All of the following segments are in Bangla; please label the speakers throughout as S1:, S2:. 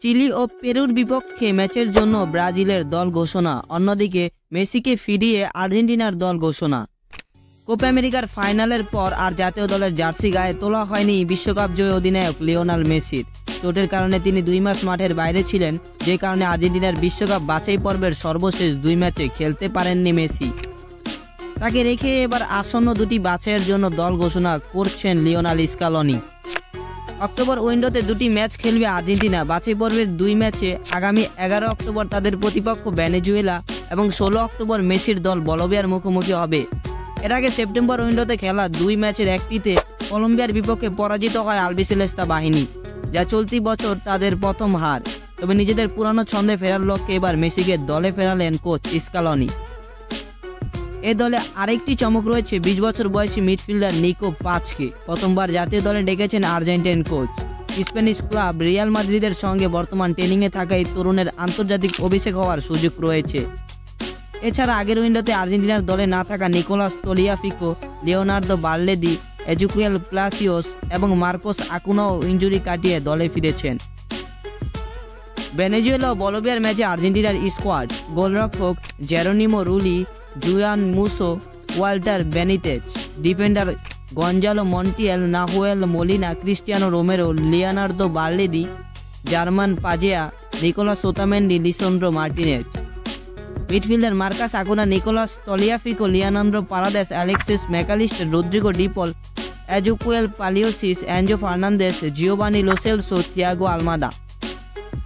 S1: চিলি ও পেরুর বিপক্ষে ম্যাচের জন্য ব্রাজিলের দল ঘোষণা, অন্যদিকে মেসিকে ফিরিয়ে আর্জেন্টিনার দল ঘোষণা। কোপা আমেরিকার ফাইনালের পর আর জাতীয় দলের জার্সি গায়ে তোলা হয়নি বিশ্বকাপ জয়ী অধিনায়ক লিওনেল মেসির। চোটের কারণে তিনি 2 মাস মাঠের বাইরে ছিলেন, যে কারণে আর্জেন্টিনার বিশ্বকাপ বাছাই পর্বের সর্বশেষ 2 ম্যাচে খেলতে পারেননি মেসি। তাকে রেখে এবার আসন্ন 2টি বাছাইয়ের জন্য দল ঘোষণা করছেন লিওনেল স্কালোনি। অক্টোবর উইন্ডোতে 2টি ম্যাচ খেলবে আর্জেন্টিনা। বাছাই পর্বের 2 ম্যাচে আগামী 11 অক্টোবর তাদের প্রতিপক্ষ ভেনেজুয়েলা এবং 16 অক্টোবর মেসির দল বলবিয়ার মুখোমুখি হবে। এর আগে সেপ্টেম্বর উইন্ডোতে খেলা 2 ম্যাচের একটিতে কলম্বিয়ার বিপক্ষে পরাজিত হয় আলবিসেলেস্তা বাহিনী, যা চলতি বছর তাদের প্রথম হার। তবে নিজেদের পুরানো ছন্দে ফেরার লক্ষ্যে এবার মেসিকে দলে ফেরালেন কোচ স্কালোনি। এ দলে আরেকটি চমক রয়েছে 20 বছর বয়সী মিডফিল্ডার নিকো পাচকে। প্রথমবার জাতীয় দলে ডেকেছেন Argentine coach. Spanish club Real মাদ্রিদের সঙ্গে বর্তমান ট্রেনিংয়ে থাকা এই তরুণের আন্তর্জাতিক অভিষেক হওয়ার সুযোগ রয়েছে। এছাড়া আগের উইন্ডোতে আর্জেন্টিনার দলে না থাকা নিকোলাস তলিয়াফিকো, লিওনার্দো বার্লেদি, এজুকুয়েল প্লাসিওস এবং মার্কোস আকুনাও ইনজুরি কাটিয়ে দলে ফিরেছেন। ভেনেজুয়েলা ও বলবিয়ার ম্যাচে আর্জেন্টিনার স্কোয়াড গোলরক্ষক Geronimo Rulli, Juan Musso, Walter Benitez, defender Gonzalo Montiel, Nahuel Molina, Cristiano Romero, Leonardo Balerdi, German Pezzella, Nicolas Otamendi, Lisandro Martinez. Midfielder Marcos Acuna, Nicolas Tagliafico, Leonardo Paredes, Alexis Mac Allister, Rodrigo De Paul, Ezequiel Palacios, Enzo Fernandez, Giovani Lo Celso, Thiago Almada.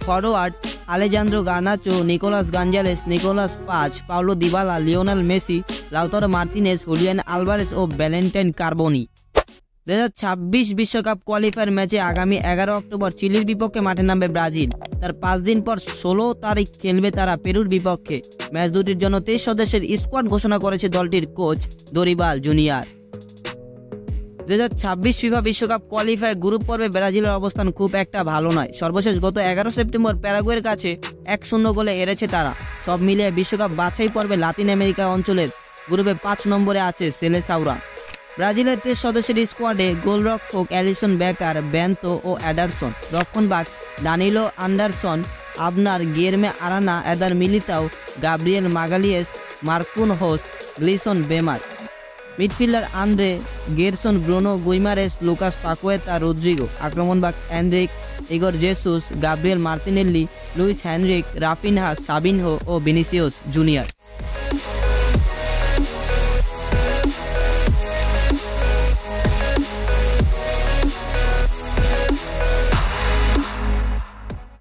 S1: Forward Alejandro Garnacho, Nicolas Gonzalez, Nicolas Paz, Paulo Dybala, Lionel Messi, Lautaro Martinez, Julian Alvarez ও ভ্যালেন্টাইন কার্বোনি। 2026 বিশ্বকাপ কোয়ালিফায়ার ম্যাচে আগামী 11 অক্টোবর চিলির বিপক্ষে মাঠে নামবে ব্রাজিল। তার 5 দিন পর 16 তারিখ খেলবে তারা পেরুর বিপক্ষে। ম্যাচ দুটির জন্য 23 সদস্যের স্কোয়াড ঘোষণা করেছে দলটির কোচ দরিবাল জুনিয়র। 2026 ফিফা বিশ্বকাপ কোয়ালিফায়ার গ্রুপ পর্বে ব্রাজিলের অবস্থান খুব একটা ভালো নয়। সর্বশেষ গত 11 সেপ্টেম্বর প্যারাগুয়ের কাছে 1-0 গোলে হেরেছে তারা। সব মিলিয়ে বিশ্বকাপ বাছাই পর্বে লাতিন আমেরিকা অঞ্চলের গ্রুপে 5 নম্বরে আছে সেলেসাউরা। ব্রাজিলের 23 সদস্যের স্কোয়াডে গোলরক্ষক অ্যালিসন বেকার, বেন্তো ও অ্যাডারসন, রক্ষণভাগ Danilo Anderson, Abner, Guilherme Arana, Eder Militao, Gabriel Magalhaes, Marquinhos, Gleison Bremer. Midfielder Andre Gerson, Bruno Guimaraes, Lucas Paqueta, Rodrigo. আক্রমণভাগ Endrick, Igor Jesus, Gabriel Martinelli, Luiz Henrique, Raphinha, Savinho ও ভিনিসিয়াস জুনিয়র।